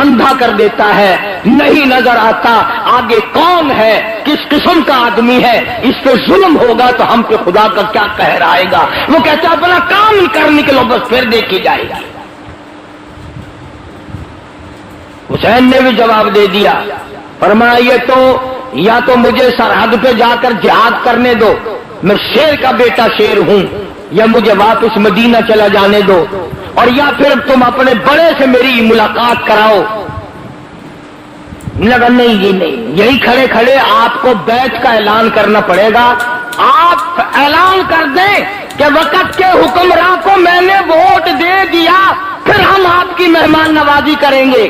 اندھا کر دیتا ہے، نہیں نظر آتا آگے کون ہے، کس قسم کا آدمی ہے، اس پہ ظلم ہوگا تو ہم پہ خدا کا کیا قہر آئے گا۔ وہ کہتا ہے اپنا کام کر نکلو، بس پھر دیکھی جائے گی۔ حسین نے بھی جواب دے دیا، فرمایا یہ تو یا تو مجھے سرحد پہ جا کر جہاد کرنے دو، میں شیر کا بیٹا شیر ہوں، یا مجھے واپس مدینہ چلا جانے دو، اور یا پھر تم اپنے بڑے سے میری ملاقات کراؤ۔ لگا نہیں جی نہیں، یہی کھڑے کھڑے آپ کو بیعت کا اعلان کرنا پڑے گا۔ آپ اعلان کر دیں کہ وقت کے حکمراں کو میں نے ووٹ دے دیا، پھر ہم آپ کی مہمان نوازی کریں گے۔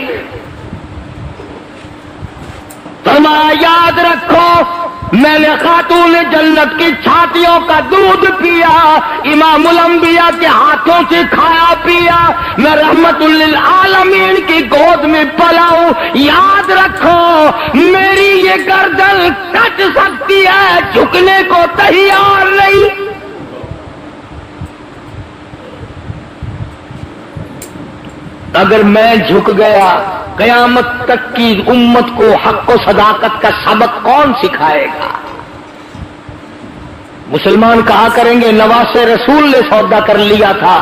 فرمایا یاد رکھو میں نے خاتون جنت کی چھاتیوں کا دودھ پیا، امام الانبیاء کے ہاتھوں سے کھایا پیا، میں رحمت للعالمین کی گود میں پلا ہوں۔ یاد رکھو میری یہ گردن کٹ سکتی ہے، جھکنے کو تیار نہیں۔ اگر میں جھک گیا قیامت تک کی امت کو حق و صداقت کا سبق کون سکھائے گا؟ مسلمان کہا کریں گے نواز رسول نے سودا کر لیا تھا،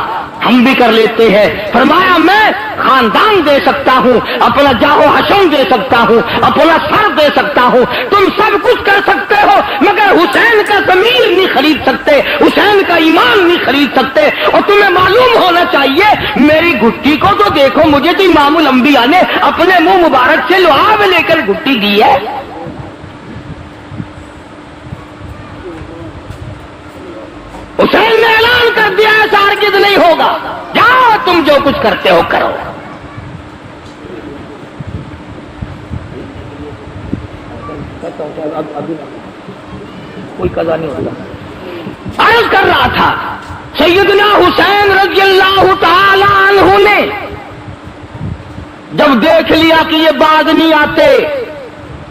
ہم بھی کر لیتے ہیں۔ فرمایا میں خاندان دے سکتا ہوں، اپنا جاہو حشم دے سکتا ہوں، اپنا سر دے سکتا ہوں، تم سب کچھ کر سکتے ہو، مگر حسین کا ضمیر نہیں خرید سکتے، حسین کا ایمان نہیں خرید سکتے۔ اور تمہیں معلوم ہونا چاہیے میری گھٹی کو تو دیکھو، مجھے تو امام الانبیاء نے اپنے منہ مبارک سے لعاب لے کر گھٹی دی ہے۔ حسین نے اعلان کر دیا ہے ہرگز نہیں ہوگا، جاؤ تم جو کچھ کرتے ہو کرو۔ کوئی قضا نہیں ہوگا۔ عرض کر رہا تھا سیدنا حسین رضی اللہ تعالی عنہ نے جب دیکھ لیا کہ یہ باز نہیں آتے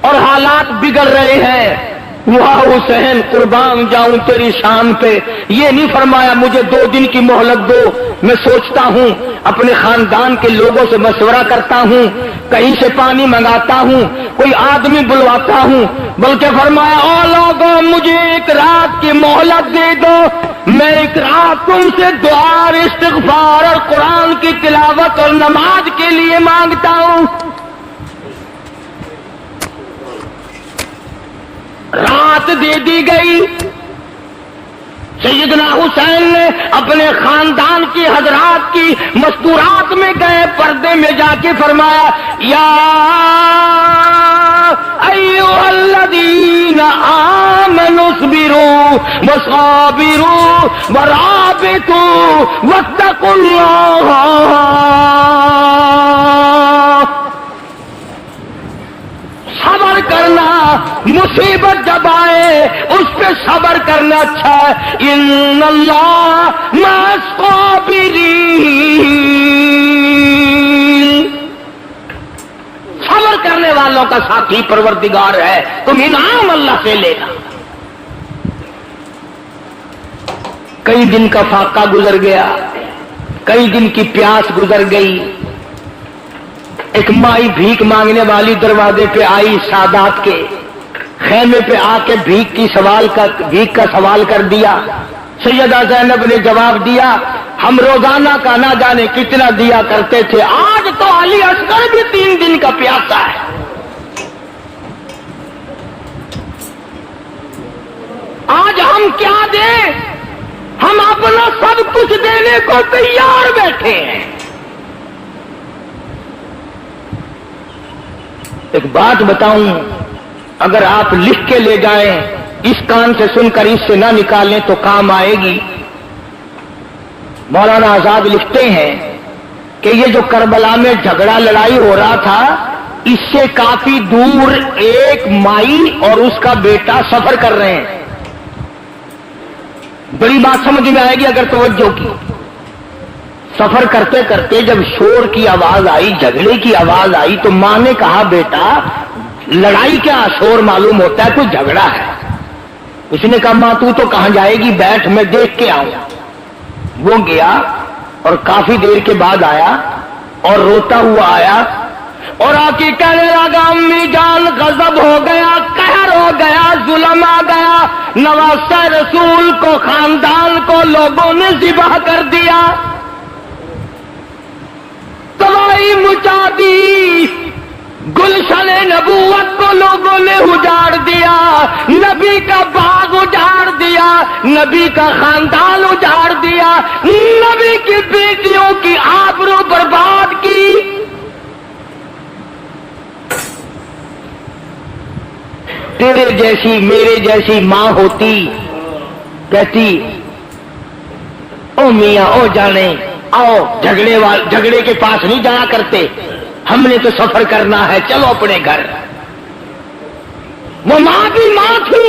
اور حالات بگڑ رہے ہیں، واہ حسین قربان جاؤں تیری شان پہ، یہ نہیں فرمایا مجھے 2 دن کی مہلت دو، میں سوچتا ہوں، اپنے خاندان کے لوگوں سے مشورہ کرتا ہوں، کہیں سے پانی منگاتا ہوں، کوئی آدمی بلواتا ہوں، بلکہ فرمایا او لوگوں مجھے 1 رات کی مہلت دے دو، میں 1 رات تم سے دعا اور استغفار اور قرآن کی تلاوت اور نماز کے لیے مانگتا ہوں۔ رات دے دی گئی، سیدنا حسین نے اپنے خاندان کی حضرات کی مستورات میں گئے، پردے میں جا کے فرمایا یا ایھا الذین آمنوا اصبروا وصابروا ورابطوا واتقوا اللہ۔ صبر کرنا، مصیبت جب آئے اس پہ صبر کرنا اچھا ہے۔ ان اللہ مع الصابرین، صبر کرنے والوں کا ساتھی پروردگار ہے، تم انعام اللہ سے لینا۔ کئی دن کا فاقہ گزر گیا، کئی دن کی پیاس گزر گئی، ایک مائی بھیک مانگنے والی دروازے پہ آئی، سادات کے خیمے پہ آ کے بھیک کا سوال کر دیا۔ سیدہ زینب نے جواب دیا ہم روزانہ کا نہ جانے کتنا دیا کرتے تھے، آج تو علی اصغر بھی 3 دن کا پیاسا ہے۔ آج ہم کیا دیں؟ ہم اپنا سب کچھ دینے کو تیار بیٹھے ہیں۔ ایک بات بتاؤں، اگر آپ لکھ کے لے جائیں، اس کان سے سن کر اس سے نہ نکالیں تو کام آئے گی۔ مولانا آزاد لکھتے ہیں کہ یہ جو کربلا میں جھگڑا لڑائی ہو رہا تھا، اس سے کافی دور ایک مائی اور اس کا بیٹا سفر کر رہے ہیں۔ بڑی بات سمجھ میں آئے گی اگر توجہ کی۔ سفر کرتے کرتے جب شور کی آواز آئی، جھگڑے کی آواز آئی، تو ماں نے کہا بیٹا لڑائی کیا، شور معلوم ہوتا ہے کوئی جھگڑا ہے۔ اس نے کہا ماں تو کہاں جائے گی، بیٹھ میں دیکھ کے آؤں۔ وہ گیا اور کافی دیر کے بعد آیا اور روتا ہوا آیا اور آکی کہنے لگا امی جان غضب ہو گیا، قہر ہو گیا، ظلم آ گیا، نواسہ رسول کو، خاندان کو لوگوں نے ذبح کر دیا، تباہی مچا دی، گلشن نبوت کو لوگوں نے اجاڑ دیا، نبی کا باغ اجاڑ دیا، نبی کا خاندان اجاڑ دیا، نبی کی بیٹیوں کی آبرو برباد کی۔ تیرے جیسی میرے جیسی ماں ہوتی کہتی او میاں او جانے آؤ، جھگڑے کے پاس نہیں جایا کرتے، ہم نے تو سفر کرنا ہے، چلو اپنے گھر۔ وہ ماں بھی ماں تھی،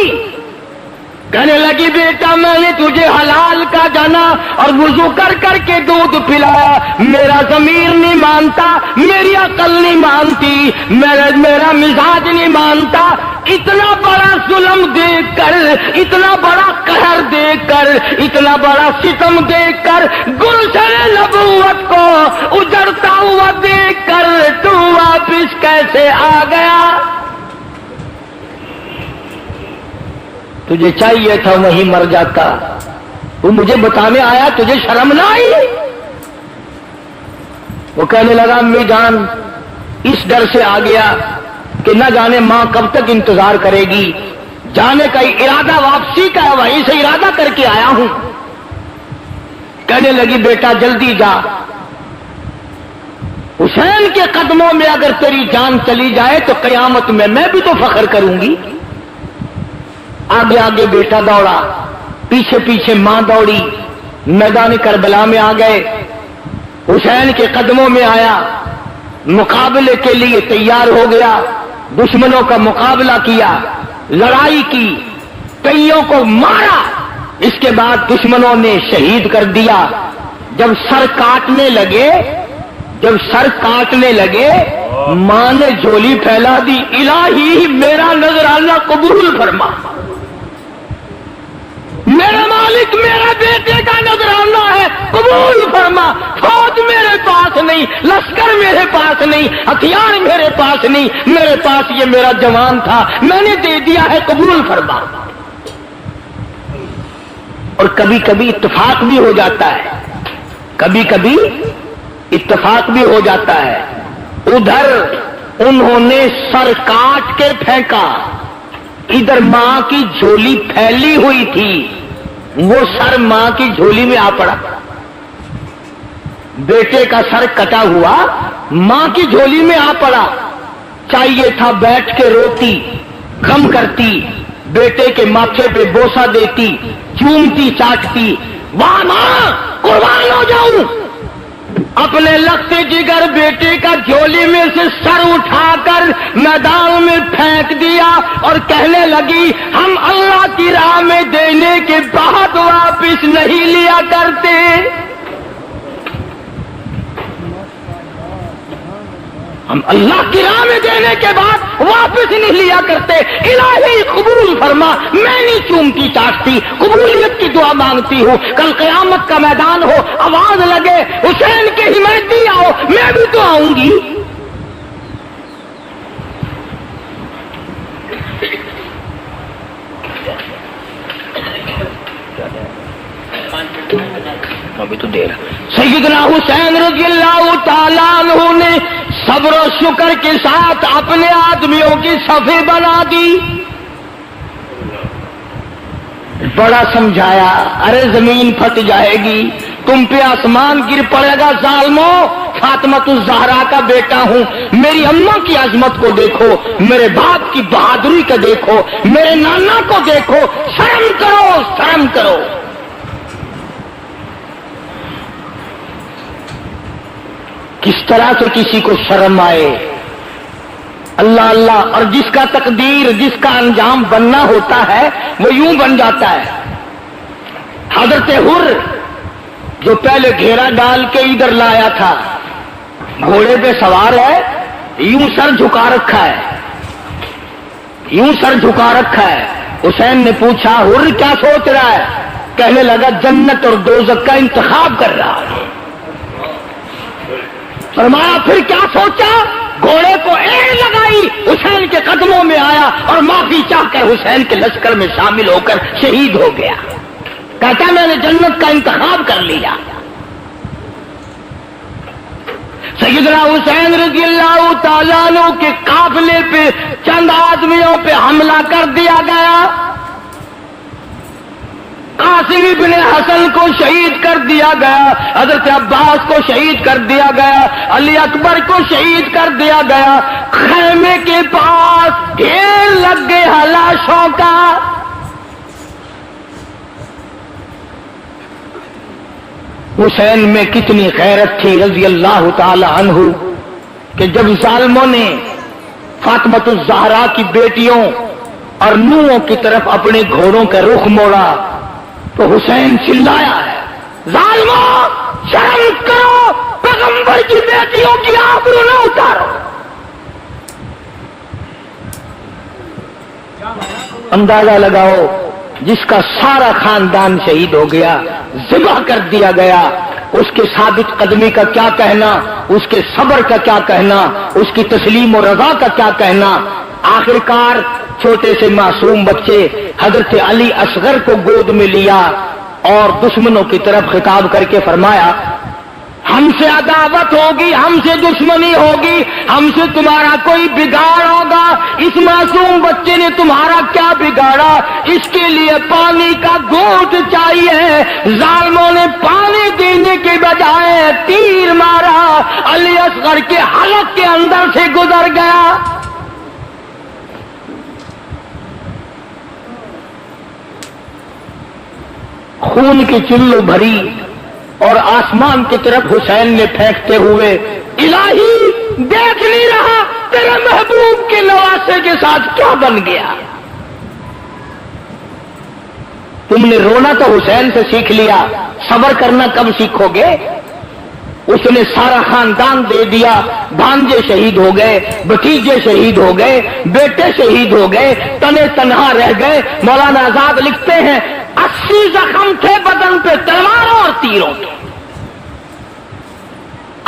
کہنے لگی بیٹا میں نے تجھے حلال کا جانا اور وضو کر کر کے دودھ پلایا، میرا ضمیر نہیں مانتا، میری عقل نہیں مانتی، میرا مزاج نہیں مانتا، اتنا بڑا ظلم دیکھ کر، اتنا بڑا قہر دیکھ کر، اتنا بڑا ستم دیکھ کر، گلشن نبوت کو اجڑتا ہوا دیکھ کر تو واپس کیسے آ گیا؟ تجھے چاہیے تھا وہیں مر جاتا، تو مجھے بتانے آیا، تجھے شرم نہ آئی؟ وہ کہنے لگا امی جان اس ڈر سے آ گیا کہ نہ جانے ماں کب تک انتظار کرے گی، جانے کا ارادہ واپسی کا ہے، وہیں سے ارادہ کر کے آیا ہوں۔ کہنے لگی بیٹا جلدی جا، حسین کے قدموں میں اگر تیری جان چلی جائے تو قیامت میں بھی تو فخر کروں گی۔ آگے آگے بیٹا دوڑا، پیچھے پیچھے ماں دوڑی، میدان کربلا میں آ گئے، حسین کے قدموں میں آیا، مقابلے کے لیے تیار ہو گیا، دشمنوں کا مقابلہ کیا، لڑائی کی، کئیوں کو مارا، اس کے بعد دشمنوں نے شہید کر دیا۔ جب سر کاٹنے لگے ماں نے جھولی پھیلا دی، الہی میرا نذرانہ قبول فرما، میرا مالک میرے بیٹے کا نذرانہ ہے، قبول فرما، فوج میرے پاس نہیں، لشکر میرے پاس نہیں، ہتھیار میرے پاس نہیں، میرے پاس یہ میرا جوان تھا، میں نے دے دیا ہے، قبول فرما۔ اور کبھی کبھی اتفاق بھی ہو جاتا ہے، کبھی کبھی اتفاق بھی ہو جاتا ہے۔ ادھر انہوں نے سر کاٹ کے پھینکا، ادھر ماں کی جھولی پھیلی ہوئی تھی، وہ سر ماں کی جھولی میں آ پڑا، بیٹے کا سر کٹا ہوا ماں کی جھولی میں آ پڑا۔ چاہیے تھا بیٹھ کے روتی، غم کرتی، بیٹے کے ماتھے پہ بوسہ دیتی، چومتی چاٹتی، واہ ماں قربان ہو جاؤں، اپنے لگتے جگر بیٹے کا جھولی میں سے سر اٹھا کر میدان میں پھینک دیا اور کہنے لگی ہم اللہ کی راہ میں دینے کے بعد واپس نہیں لیا کرتے، ہم اللہ کی راہ میں دینے کے بعد واپس نہیں لیا کرتے، الہی قبول فرما، میں نہیں چومتی چاٹتی، قبولیت کی دعا مانگتی ہوں، کل قیامت کا میدان ہو، آواز لگے حسین کے حمایتی آؤ، میں بھی تو آؤں گی۔ ابھی تو دیر سیدنا حسین رضی اللہ تعالیٰ عنہ نے صبر و شکر کے ساتھ اپنے آدمیوں کی صفیں بنا دی، بڑا سمجھایا، ارے زمین پھٹ جائے گی، تم پہ آسمان گر پڑے گا ظالموں، فاطمہ الزہرا کا بیٹا ہوں، میری اماں کی عظمت کو دیکھو، میرے باپ کی بہادری کو دیکھو، میرے نانا کو دیکھو، شرم کرو، شرم کرو۔ کس طرح سے کسی کو شرم آئے، اللہ اللہ، اور جس کا تقدیر، جس کا انجام بننا ہوتا ہے وہ یوں بن جاتا ہے۔ حضرت حر جو پہلے گھیرا ڈال کے ادھر لایا تھا، گھوڑے پہ سوار ہے، یوں سر جھکا رکھا ہے، یوں سر جھکا رکھا ہے۔ حسین نے پوچھا حر کیا سوچ رہا ہے؟ کہنے لگا جنت اور دوزخ کا انتخاب کر رہا ہے۔ فرمایا پھر کیا سوچا؟ گھوڑے کو ایڑ لگائی، حسین کے قدموں میں آیا اور معافی چاہ کر حسین کے لشکر میں شامل ہو کر شہید ہو گیا۔ کہتا میں نے جنت کا انتخاب کر لیا۔ سیدنا حسین رضی اللہ تعالیٰ عنہ کے قافلے پہ چند آدمیوں پہ حملہ کر دیا گیا، قاسم ابن حسن کو شہید کر دیا گیا، حضرت عباس کو شہید کر دیا گیا، علی اکبر کو شہید کر دیا گیا۔ خیمے کے پاس ڈھیر لگ گئے لاشوں کا۔ حسین میں کتنی غیرت تھی رضی اللہ تعالی عنہ کہ جب ظالموں نے فاطمۃ الزہرا کی بیٹیوں اور نوحوں کی طرف اپنے گھوڑوں کا رخ موڑا تو حسین چلایا ہے، ظالموں شرم کرو، پیغمبر کی بیٹیوں کی آبرو نہ اتارو۔ اندازہ لگاؤ، جس کا سارا خاندان شہید ہو گیا، ذبح کر دیا گیا، اس کے ثابت قدمی کا کیا کہنا، اس کے صبر کا کیا کہنا، اس کی تسلیم و رضا کا کیا کہنا۔ آخرکار چھوٹے سے معصوم بچے حضرت علی اصغر کو گود میں لیا اور دشمنوں کی طرف خطاب کر کے فرمایا، ہم سے عداوت ہوگی، ہم سے دشمنی ہوگی، ہم سے تمہارا کوئی بگاڑ ہوگا، اس معصوم بچے نے تمہارا کیا بگاڑا، اس کے لیے پانی کا گھونٹ چاہیے۔ ظالموں نے پانی دینے کے بجائے تیر مارا، علی اصغر کے حلق کے اندر سے گزر گیا۔ خون کی چلو بھری اور آسمان کی طرف حسین نے پھینکتے ہوئے، الہی دیکھ نہیں رہا تیرے محبوب کے نواسے کے ساتھ کیا بن گیا۔ تم نے رونا تو حسین سے سیکھ لیا، صبر کرنا کب سیکھو گے؟ اس نے سارا خاندان دے دیا، بھانجے شہید ہو گئے، بھتیجے شہید ہو گئے، بیٹے شہید ہو گئے، تنے تنہا رہ گئے۔ مولانا آزاد لکھتے ہیں 80 زخم تھے بدن پہ تلواروں اور تیروں کے،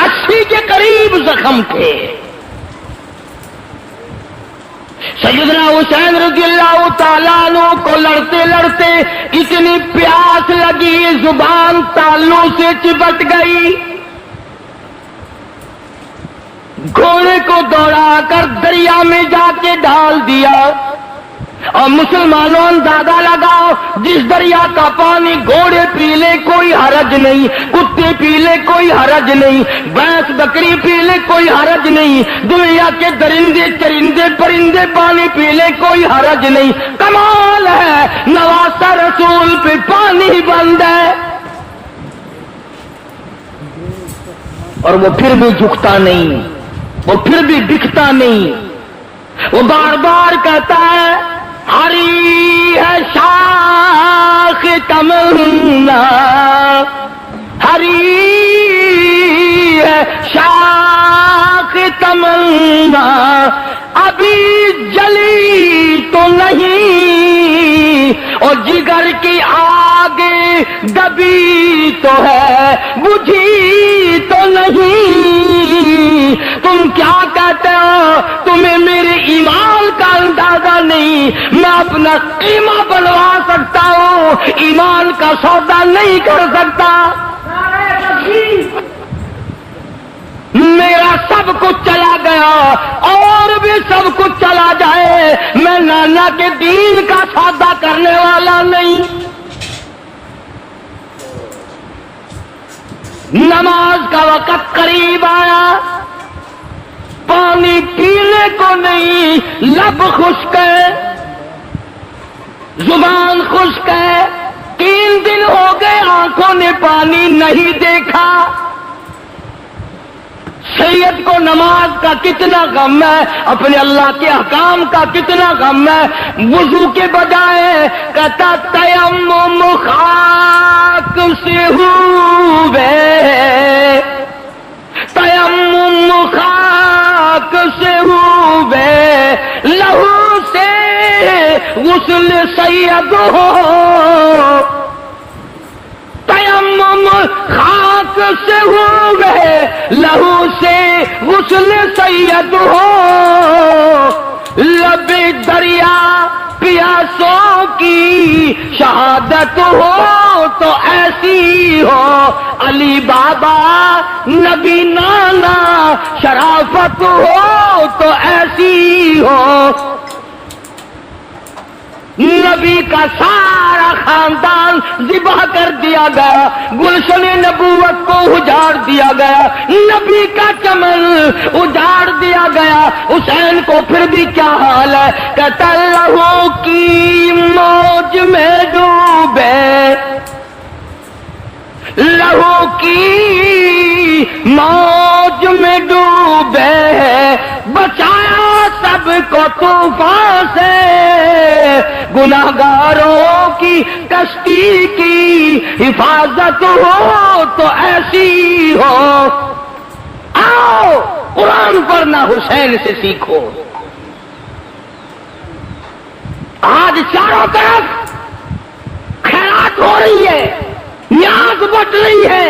80 کے قریب زخم تھے۔ سیدنا حسین رضی اللہ تعالیٰ عنہ کو لڑتے لڑتے اتنی پیاس لگی، زبان تالوں سے چپٹ گئی، گھوڑے کو دوڑا کر دریا میں جا کے ڈال دیا۔ اور مسلمانوں اندازہ لگاؤ، جس دریا کا پانی گھوڑے پی لے کوئی حرج نہیں، کتے پی لے کوئی حرج نہیں، بھینس بکری پی لے کوئی حرج نہیں، دنیا کے درندے چرندے پرندے پانی پی لے کوئی حرج نہیں۔ کمال ہے، نواسہ رسول پہ پانی بند ہے، اور وہ پھر بھی جھکتا نہیں، وہ پھر بھی بکتا نہیں، وہ بار بار کہتا ہے ہری ہے شاخ تمنا، ہری ہے شاخ تمنا، ابھی جلی تو نہیں، اور جگر کی آگ دبی تو ہے، بجھی تو نہیں۔ تم کیا کہتے ہو؟ تمہیں میرے ایمان کا اندازہ نہیں، میں اپنا قیمہ بنوا سکتا ہوں، ایمان کا سودا نہیں کر سکتا۔ میرا سب کچھ چلا گیا اور بھی سب کچھ چلا جائے، میں نانا کے دین کا سودا کرنے والا نہیں۔ نماز کا وقت قریب آیا، پانی پینے کو نہیں، لب خشک ہے، زبان خشک ہے، 3 دن ہو گئے آنکھوں نے پانی نہیں دیکھا۔ سید کو نماز کا کتنا غم ہے، اپنے اللہ کے احکام کا کتنا غم ہے، وضو کے بجائے کہتا تیمم خاک سے ہوئے، تیمم خاک سے ہوئے، لہو سے غسل سید ہو، تیمم خاک سے ہوئے لہو سے غسل سید ہو، لب دریا پیاسوں کی شہادت ہو تو ایسی ہو، علی بابا نبی نانا شرافت ہو تو ایسی ہو، نبی کا سارا خاندان ذبح کر دیا گیا، گلشن نبوت کو اجاڑ دیا گیا، نبی کا چمن اجاڑ دیا گیا، حسین کو پھر بھی کیا حال ہے، کہتا لہو کی موج میں ڈوبے، لہو کی موج میں ڈوبے، بچایا سب کو طوفان سے، گناہگاروں کی کشتی کی حفاظت ہو تو ایسی ہو، آؤ قرآن پڑھنا حسین سے سیکھو۔ آج چاروں طرف خیرات ہو رہی ہے، نیاز بٹ رہی ہے،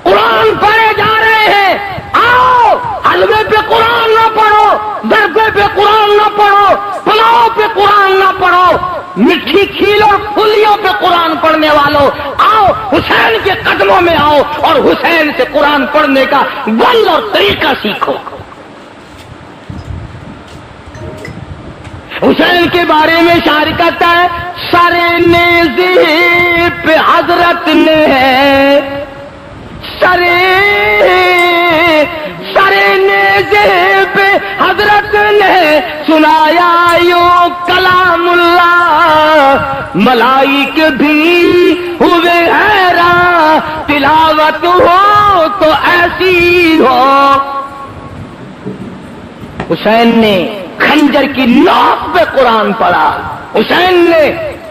قرآن پڑھے جا رہے ہیں، آؤ حلوے پہ قرآن نہ پڑھو، درگے پہ قرآن نہ پڑھو، پلاؤ پہ قرآن نہ پڑھو، مٹھی کھیل اور پھلیوں پہ قرآن پڑھنے والوں آؤ حسین کے قدموں میں آؤ اور حسین سے قرآن پڑھنے کا ول اور طریقہ سیکھو۔ حسین کے بارے میں شاعر کہتا ہے، سرے نیزے پہ حضرت نے سرے نیزے پہ حضرت نے سنایا یوں کلام اللہ، ملائک بھی ہوئے حیران، تلاوت ہو تو ایسی ہو۔ حسین نے خنجر کی نوک پہ قرآن پڑھا، حسین نے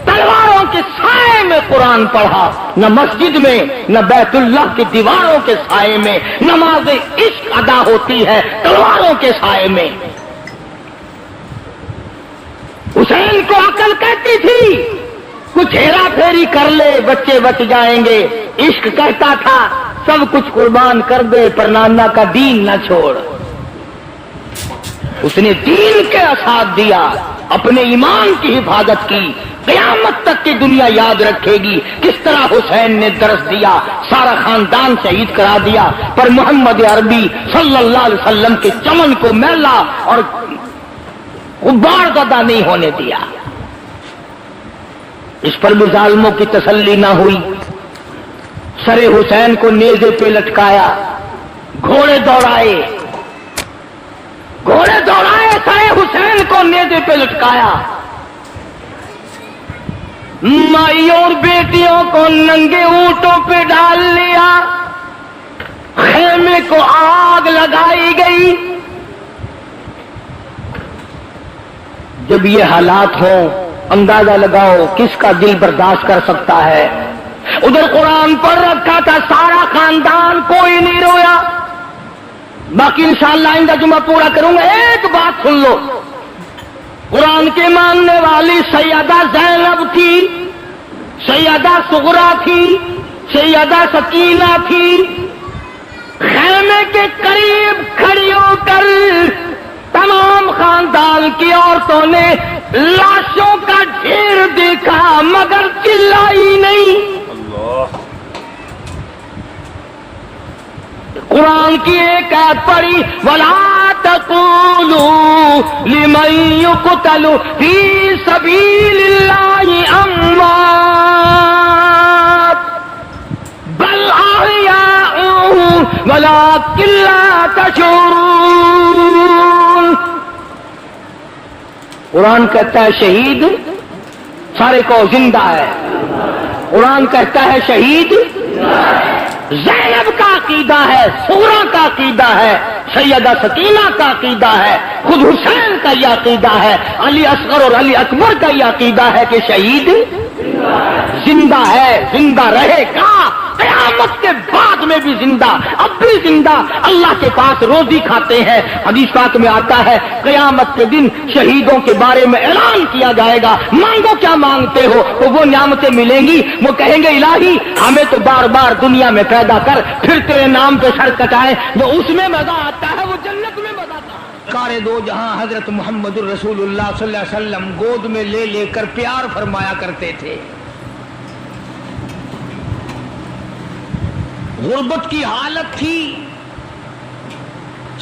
تلواروں کے سائے میں قرآن پڑھا، نہ مسجد میں نہ بیت اللہ کی دیواروں کے سائے میں، نماز عشق ادا ہوتی ہے تلواروں کے سائے میں۔ حسین کو عقل کہتی تھی کچھ ہیرا پھیری کر لے بچے بچ جائیں گے، عشق کہتا تھا سب کچھ قربان کر دے پر نانا کا دین نہ چھوڑ۔ اس نے دین کے ساتھ دیا، اپنے ایمان کی حفاظت کی، قیامت تک کی دنیا یاد رکھے گی کس طرح حسین نے درس دیا، سارا خاندان شہید کرا دیا، پر محمد عربی صلی اللہ علیہ وسلم کے چمن کو میلا اور غبار زدہ نہیں ہونے دیا۔ اس پر بھی ظالموں کی تسلی نہ ہوئی، سر حسین کو نیزے پہ لٹکایا، گھوڑے دوڑائے سر حسین کو نیزے پہ لٹکایا، مائیوں اور بیٹیوں کو ننگے اونٹوں پہ ڈال لیا، خیمے کو آگ لگائی گئی۔ جب یہ حالات ہوں اندازہ لگاؤ کس کا دل برداشت کر سکتا ہے۔ ادھر قرآن پڑھ رکھا تھا سارا خاندان، کوئی نہیں رویا۔ باقی انشاءاللہ آئندہ جمعہ پورا کروں گا، ایک بات سن لو، قرآن کے ماننے والی سیدہ زینب تھی، سیدہ صغرا تھی، سیدہ سکینہ تھی، خیمے کے قریب کھڑی ہو کر تمام خاندان کی عورتوں نے لاشوں کا ڈھیر دیکھا مگر چلائی نہیں۔ قرآن کی ایک آیت پڑھی، وَلَا تَقُولُوا لِمَن يُقْتَلُ فِي سَبِيلِ اللَّهِ أَمْوَاتٌ بَلْ أَحْيَاءٌ وَلَٰكِن لَّا تَشْعُرُونَ۔ قرآن کہتا ہے شہید سارے کو زندہ ہے، قرآن کہتا ہے شہید زینب کا عقیدہ ہے، صغرا کا عقیدہ ہے، سیدہ سکینہ کا عقیدہ ہے، خود حسین کا یہ عقیدہ ہے، علی اصغر اور علی اکبر کا یہ عقیدہ ہے کہ شہید زندہ ہے، زندہ رہے گا، قیامت کے بعد میں بھی زندہ، اب بھی زندہ، اللہ کے پاس روزی کھاتے ہیں۔ حدیث پاک میں آتا ہے قیامت کے دن شہیدوں کے بارے میں اعلان کیا جائے گا، مانگو کیا مانگتے ہو، تو وہ نعمتیں ملیں گی، وہ کہیں گے الہی ہمیں تو بار بار دنیا میں پیدا کر، پھر تیرے نام پہ سر کٹائے، جو اس میں مزہ آتا ہے وہ جنت میں مزہ آتا ہے۔ کار دو جہاں حضرت محمد الرسول اللہ صلی اللہ علیہ وسلم گود میں لے لے کر پیار فرمایا کرتے تھے۔ غربت کی حالت تھی،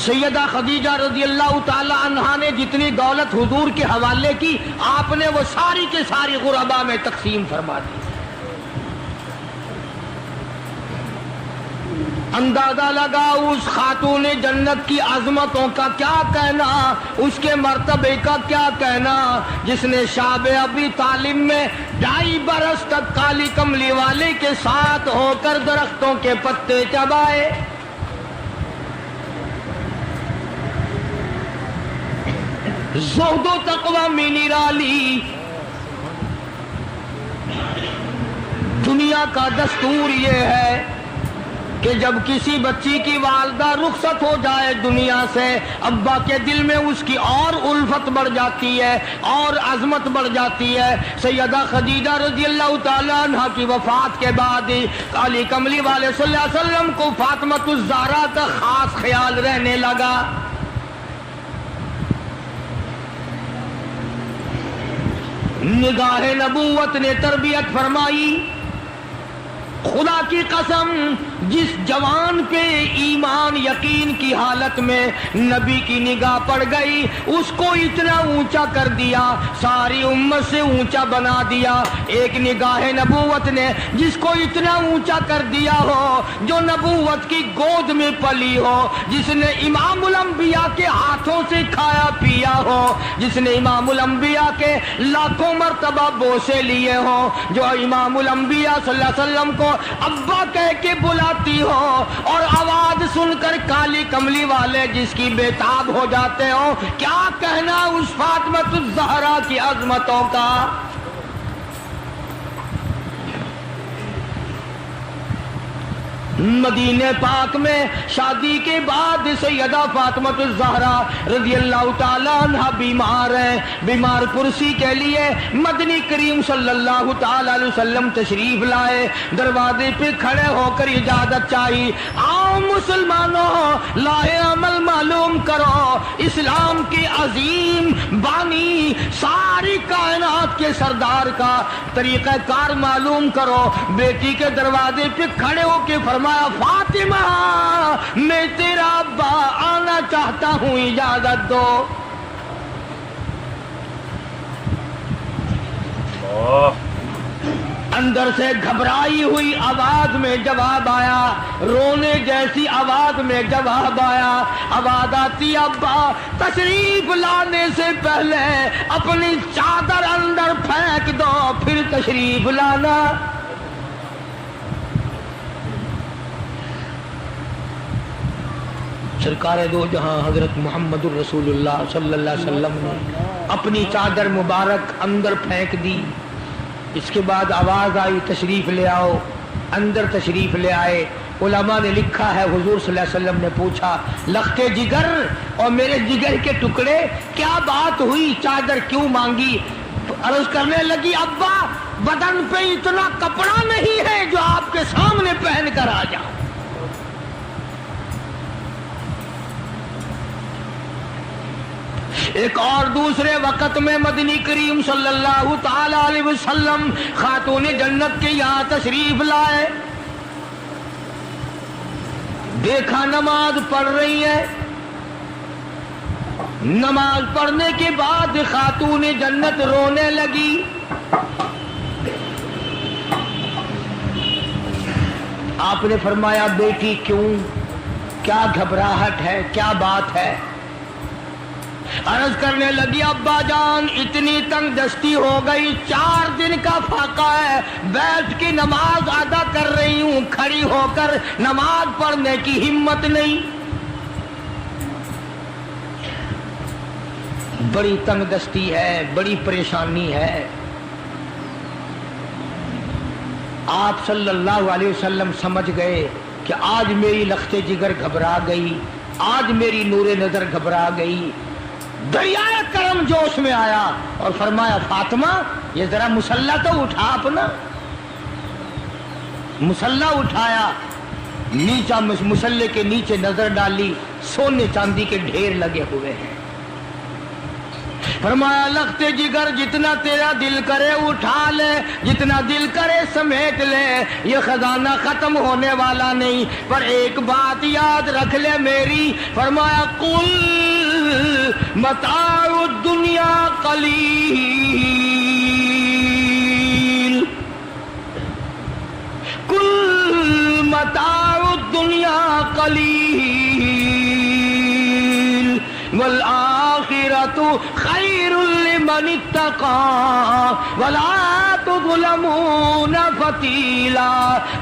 سیدہ خدیجہ رضی اللہ تعالی عنہا نے جتنی دولت حضور کے حوالے کی، آپ نے وہ ساری کے ساری غربا میں تقسیم فرما دی۔ اندازہ لگا اس خاتون جنت کی عظمتوں کا کیا کہنا، اس کے مرتبے کا کیا کہنا، جس نے شاب ابی طالب میں 2.5 برس تک کالی کملی والے کے ساتھ ہو کر درختوں کے پتے چبائے۔ زہد و تقوی میں نرالی۔ دنیا کا دستور یہ ہے کہ جب کسی بچی کی والدہ رخصت ہو جائے دنیا سے، ابا کے دل میں اس کی اور الفت بڑھ جاتی ہے اور عظمت بڑھ جاتی ہے۔ سیدہ خدیجہ رضی اللہ تعالیٰ عنہ کی وفات کے بعد کالی کملی والے صلی اللہ علیہ وسلم کو فاطمۃ الزہرا کا خاص خیال رہنے لگا۔ نگاہ نبوت نے تربیت فرمائی۔ خدا کی قسم، جس جوان پہ ایمان یقین کی حالت میں نبی کی نگاہ پڑ گئی، اس کو اتنا اونچا کر دیا، ساری امت سے اونچا بنا دیا۔ ایک نگاہ نبوت نے جس کو اتنا اونچا کر دیا ہو، جو نبوت کی گود میں پلی ہو، جس نے امام الانبیاء کے ہاتھوں سے کھایا پیا ہو، جس نے امام الانبیاء کے لاکھوں مرتبہ بوسے لیے ہوں، جو امام الانبیاء صلی اللہ علیہ وسلم کو ابا کہہ کے بلاتی ہو، اور آواز سن کر کالی کملی والے جس کی بےتاب ہو جاتے ہو، کیا کہنا اس فاطمۃ الزہرا کی عظمتوں کا۔ مدینہ پاک میں شادی کے بعد سیدہ فاطمۃ الزہرا رضی اللہ تعالیٰ عنہ بیمار ہیں۔ بیمار پرسی کے لیے مدنی کریم صلی اللہ تعالیٰ علیہ وسلم تشریف لائے، دروازے پہ کھڑے ہو کر اجازت چاہی، آؤ مسلمانوں، لاہ عمل معلوم کرو، اسلام کے عظیم بانی ساری کائنات کے سردار کا طریقہ کار معلوم کرو۔ بیٹی کے دروازے پہ کھڑے ہو کے فرمایا، فاطمہ میں تیرا ابا آنا چاہتا ہوں، اجازت دو۔ اندر سے گھبرائی ہوئی آواز میں جواب آیا، رونے جیسی آواز میں جواب آیا، آواز آتی، ابا تشریف لانے سے پہلے اپنی چادر اندر پھینک دو پھر تشریف لانا۔ سرکار دو جہاں حضرت محمد الرسول اللہ صلی اللہ علیہ وسلم نے اپنی چادر مبارک اندر پھینک دی۔ اس کے بعد آواز آئی، تشریف لے آؤ۔ اندر تشریف لے آئے۔ علماء نے لکھا ہے، حضور صلی اللہ علیہ وسلم نے پوچھا، لختے جگر اور میرے جگر کے ٹکڑے، کیا بات ہوئی، چادر کیوں مانگی؟ عرض کرنے لگی، ابا بدن پہ اتنا کپڑا نہیں ہے جو آپ کے سامنے پہن کر آ جاؤ۔ ایک اور دوسرے وقت میں مدنی کریم صلی اللہ تعالی علیہ وسلم خاتون جنت کے یہاں تشریف لائے، دیکھا نماز پڑھ رہی ہے۔ نماز پڑھنے کے بعد خاتون جنت رونے لگی۔ آپ نے فرمایا، بیٹی کیوں، کیا گھبراہٹ ہے، کیا بات ہے؟ عرض کرنے لگی، ابا جان اتنی تنگ دستی ہو گئی، 4 دن کا فاقہ ہے، بیٹھ کے نماز ادا کر رہی ہوں، کھڑی ہو کر نماز پڑھنے کی ہمت نہیں۔ بڑی تنگ دستی ہے، بڑی پریشانی ہے۔ آپ صلی اللہ علیہ وسلم سمجھ گئے کہ آج میری لخت جگر گھبرا گئی، آج میری نور نظر گھبرا گئی۔ دریائے کرم جوش میں آیا اور فرمایا، فاطمہ یہ ذرا مصلی تو اٹھا اپنا۔ مسلح اٹھایا, نیچا مسلح کے نیچے نظر ڈالی, سونے چاندی کے ڈھیر لگے ہوئے ہیں. فرمایا لختے جگر جتنا تیرا دل کرے اٹھا لے, جتنا دل کرے سمیٹ لے, یہ خزانہ ختم ہونے والا نہیں, پر ایک بات یاد رکھ لے میری. فرمایا قل متاع الدنیا قلیل, قل متاع الدنیا قلیل والآخرۃ خیر لمن اتقى ولا تظلمون فتیلا.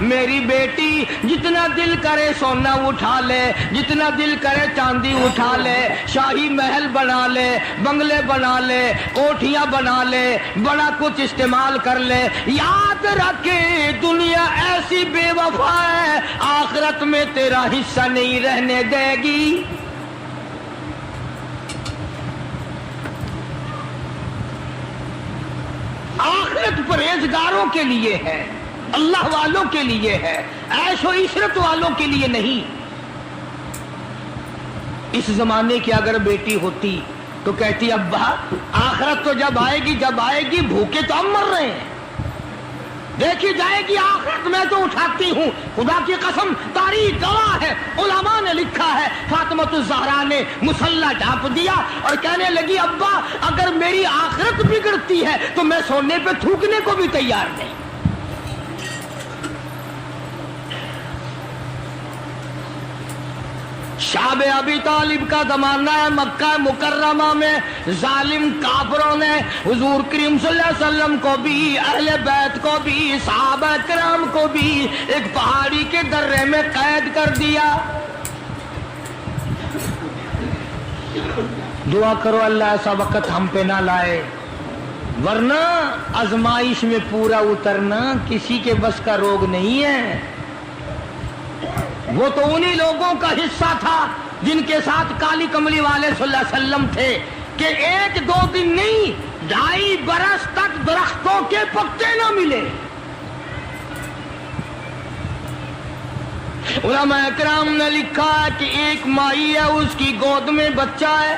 میری بیٹی جتنا دل کرے سونا اٹھا لے, جتنا دل کرے چاندی اٹھا لے, شاہی محل بنا لے, بنگلے بنا لے, کوٹھیاں بنا لے, بڑا کچھ استعمال کر لے, یاد رکھے دنیا ایسی بے وفا ہے, آخرت میں تیرا حصہ نہیں رہنے دے گی. آخرت پرہیزگاروں کے لیے ہے, اللہ والوں کے لیے ہے, عیش و عشرت والوں کے لیے نہیں. اس زمانے کی اگر بیٹی ہوتی تو کہتی ابا آخرت تو جب آئے گی بھوکے تو ہم مر رہے ہیں, دیکھی جائے گی آخرت میں تو اٹھاتی ہوں. خدا کی قسم تاریخ گواہ ہے, علماء نے لکھا ہے, فاطمہ الزہرا نے مسلح ڈھانپ دیا اور کہنے لگی ابا اگر میری آخرت بگڑتی ہے تو میں سونے پہ تھوکنے کو بھی تیار نہیں. شعب ابی طالب کا زمانہ ہے, مکہ مکرمہ میں ظالم کافروں نے حضور کریم صلی اللہ علیہ وسلم کو بھی, اہل بیت کو بھی, صحابہ کرام کو بھی ایک پہاڑی کے درے میں قید کر دیا. دعا کرو اللہ ایسا وقت ہم پہ نہ لائے, ورنہ آزمائش میں پورا اترنا کسی کے بس کا روگ نہیں ہے. وہ تو انہی لوگوں کا حصہ تھا جن کے ساتھ کالی کملی والے صلی اللہ علیہ وسلم تھے کہ 1-2 دن نہیں 2.5 برس تک درختوں کے پتے نہ ملے. علماء اکرام نے لکھا ہے کہ ایک مائی ہے, اس کی گود میں بچہ ہے,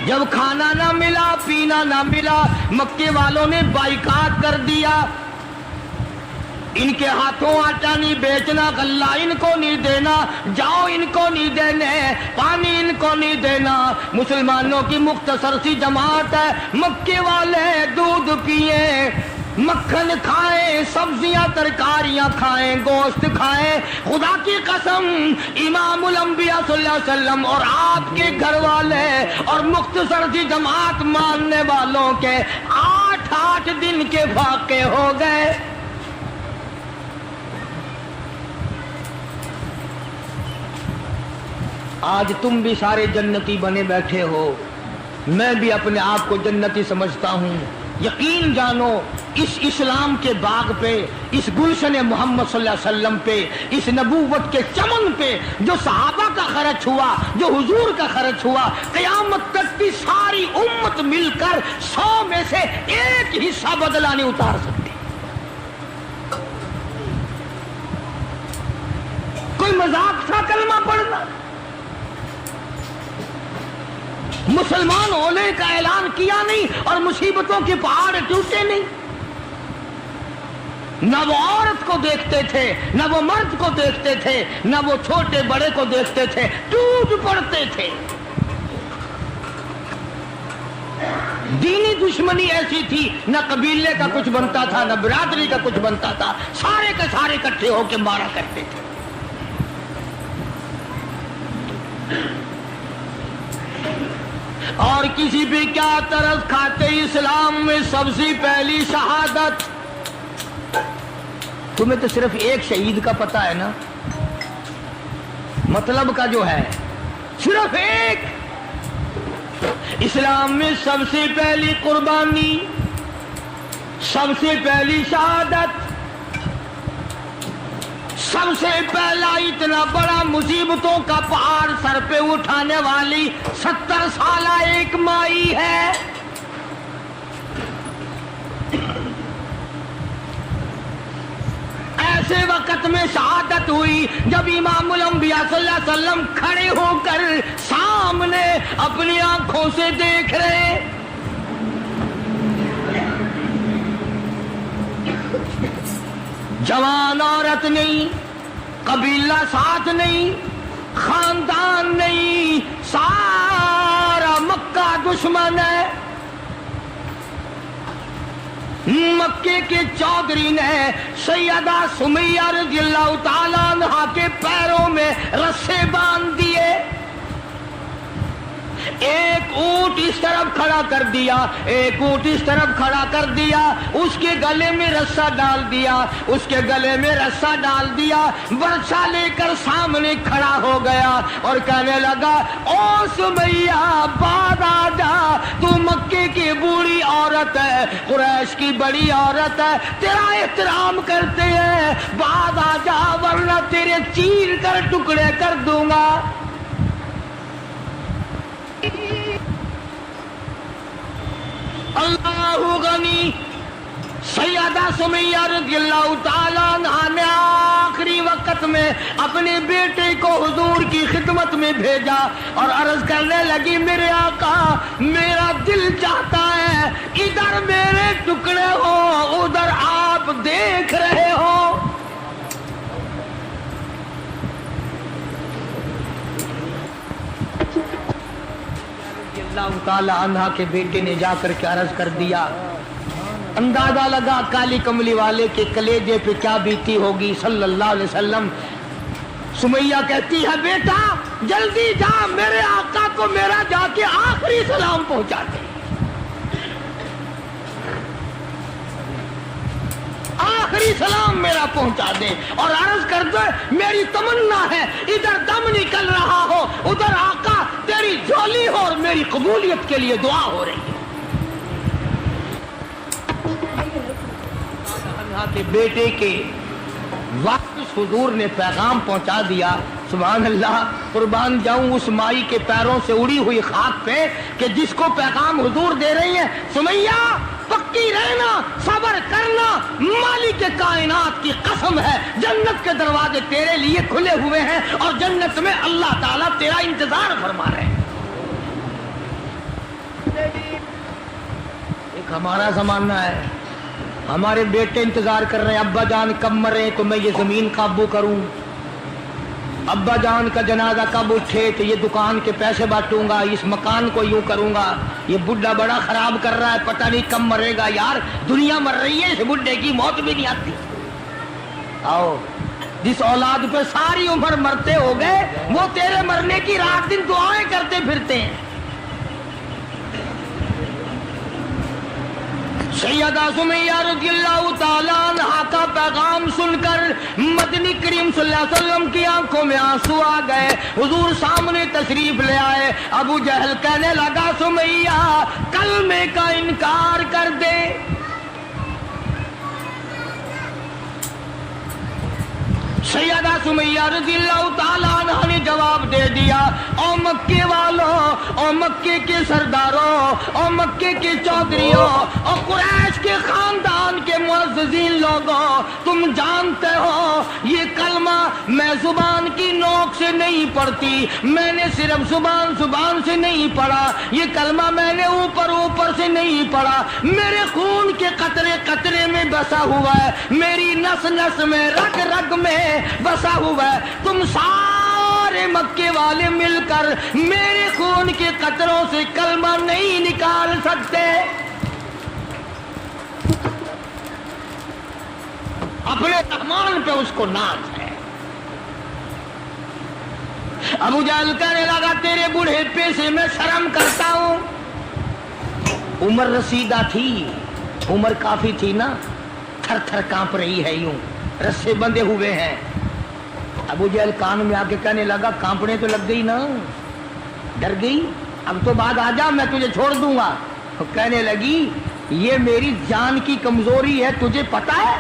جب کھانا نہ ملا پینا نہ ملا مکے والوں نے بائیکاٹ کر دیا. ان کے ہاتھوں آٹا نہیں بیچنا, غلہ ان کو نہیں دینا, جاؤ ان کو نہیں دینے, پانی ان کو نہیں دینا. مسلمانوں کی مختصر سی جماعت ہے, مکے والے دودھ پیئیں, مکھن کھائیں, سبزیاں ترکاریاں کھائیں, گوشت کھائیں. خدا کی قسم امام الانبیاء صلی اللہ علیہ وسلم اور آپ کے گھر والے اور مختصر سی جماعت ماننے والوں کے 8 دن کے فاقے ہو گئے. آج تم بھی سارے جنتی بنے بیٹھے ہو, میں بھی اپنے آپ کو جنتی سمجھتا ہوں. یقین جانو اس اسلام کے باغ پہ, اس گلشن محمد صلی اللہ علیہ وسلم پہ, اس نبوت کے چمن پہ جو صحابہ کا خرچ ہوا, جو حضور کا خرچ ہوا, قیامت تک کی ساری امت مل کر 100 میں سے 1 حصہ بدلہ نہیں اتار سکتی. کوئی مذاق تھا کلمہ پڑھنا؟ مسلمان ہونے کا اعلان کیا نہیں اور مصیبتوں کے پہاڑ ٹوٹے نہیں. نہ وہ عورت کو دیکھتے تھے, نہ وہ مرد کو دیکھتے تھے, نہ وہ چھوٹے بڑے کو دیکھتے تھے, ٹوٹ پڑتے تھے. دینی دشمنی ایسی تھی, نہ قبیلے کا کچھ بنتا تھا, نہ برادری کا کچھ بنتا تھا, سارے کے سارے اکٹھے ہو کے مارا کرتے تھے. اور کسی بھی کیا طرز کھاتے اسلام میں سب سے پہلی شہادت. تمہیں تو صرف ایک شہید کا پتہ ہے نا, مطلب کا جو ہے صرف ایک. اسلام میں سب سے پہلی قربانی, سب سے پہلی شہادت, سب سے پہلا اتنا بڑا مصیبتوں کا پہاڑ سر پہ اٹھانے والی 70 سالہ ایک مائی ہے. ایسے وقت میں شہادت ہوئی جب امام الانبیاء صلی اللہ علیہ وسلم کھڑے ہو کر سامنے اپنی آنکھوں سے دیکھ رہے. جوان عورت نہیں, قبیلہ ساتھ نہیں, خاندان نہیں, سارا مکہ دشمن ہے. مکے کے چودھری نے سیدہ سمیہ رضی اللہ تعالیٰ عنہا کے پیروں میں رسے باندھ دیے. ایک اونٹ اس طرف کھڑا کر دیا, ایک اونٹ اس طرف کھڑا کر دیا, اس کے گلے میں رسا ڈال دیا, اس کے گلے میں رسا ڈال دیا, برچہ لے کر سامنے کھڑا ہو گیا اور کہنے لگا او سمیہ بعد آ جا, تو مکے کی بوڑھی عورت ہے, قریش کی بڑی عورت ہے, تیرا احترام کرتے ہیں, بعد آ جا ورنہ تیرے چیر کر ٹکڑے کر دوں گا. اللہ غنی. سیدہ سمیہ رضی اللہ تعالیٰ عنہا نے آخری وقت میں اپنے بیٹے کو حضور کی خدمت میں بھیجا اور عرض کرنے لگی میرے آقا میرا دل چاہتا ہے ادھر میرے ٹکڑے ہو, ادھر آپ دیکھ رہے ہو. اللہ تعالی عنہ کے بیٹے نے جا کر کے عرض کر دیا. اندازہ لگا کالی کملی والے کے کلیجے پہ کیا بیتی ہوگی صلی اللہ علیہ وسلم. سمیہ کہتی ہے بیٹا جلدی جا, میرے آقا کو میرا جا کے آخری سلام پہنچا دے, آخری سلام میرا پہنچا دے, اور عرض کر دے میری تمنا ہے ادھر دم نکل رہا ہو, ادھر آقا تیری جھولی ہو اور میری قبولیت کے لیے دعا ہو رہی ہے. کے بیٹے کے واپس حضور نے پیغام پہنچا دیا. سبحان اللہ, قربان جاؤں اس مائی کے پیروں سے اڑی ہوئی خاک پہ کہ جس کو پیغام حضور دے رہی ہیں سمیہ پکی رہنا, صبر کرنا, مالک کائنات کی قسم ہے جنت کے دروازے تیرے لیے کھلے ہوئے ہیں اور جنت میں اللہ تعالیٰ تیرا انتظار فرما رہے ہیں. ایک ہمارا زمانہ ہے, ہمارے بیٹے انتظار کر رہے ہیں ابا جان کب مرے تو میں یہ زمین قابو کروں, ابا جان کا جنازہ کب اٹھے تو یہ دکان کے پیسے بانٹوں گا, اس مکان کو یوں کروں گا, یہ بڈھا بڑا خراب کر رہا ہے پتہ نہیں کب مرے گا. یار دنیا مر رہی ہے, اس بڈھے کی موت بھی نہیں آتی. آؤ جس اولاد پہ ساری عمر مرتے ہو گئے وہ تیرے مرنے کی رات دن دعائیں کرتے پھرتے ہیں. سیدہ سمیہ رضی اللہ تعالیٰ عنہا کا پیغام سن کر مدنی کریم صلی اللہ علیہ وسلم کی آنکھوں میں آنسو آ گئے. حضور سامنے تشریف لے آئے. ابو جہل کہنے لگا سمیہ کلمے کا انکار کر دے. سیدہ سمیہ رضی اللہ تعالیٰ عنہ نے جواب دے دیا او مکے والوں, او مکے کے سرداروں, او مکے کے چودھریوں, او قریش کے خاندان کے معززین لوگوں, تم جانتے ہو یہ کلمہ میں زبان کی نوک سے نہیں پڑھتی, میں نے صرف زبان سے نہیں پڑھا, یہ کلمہ میں نے اوپر سے نہیں پڑھا, میرے خون کے قطرے قطرے میں بسا ہوا ہے, میری نس نس میں رگ رگ میں بسا ہوا ہے. تم سارے مکے والے مل کر میرے خون کے قطروں سے کلمہ نہیں نکال سکتے. اپنے رحمان پہ اس کو ناز ہے. ابو جہل کہنے لگا تیرے بوڑھے پیسے میں شرم کرتا ہوں. عمر رسیدہ تھی, عمر کافی تھی نا, تھر تھر کانپ رہی ہے, یوں رسے بندھے ہوئے ہیں. ابو جہل کان میں آ کے کہنے لگا کانپنے تو لگ گئی نا, ڈر گئی, اب تو بعد آ جا میں تجھے چھوڑ دوں گا. کہنے لگی یہ میری جان کی کمزوری ہے, تجھے پتا ہے.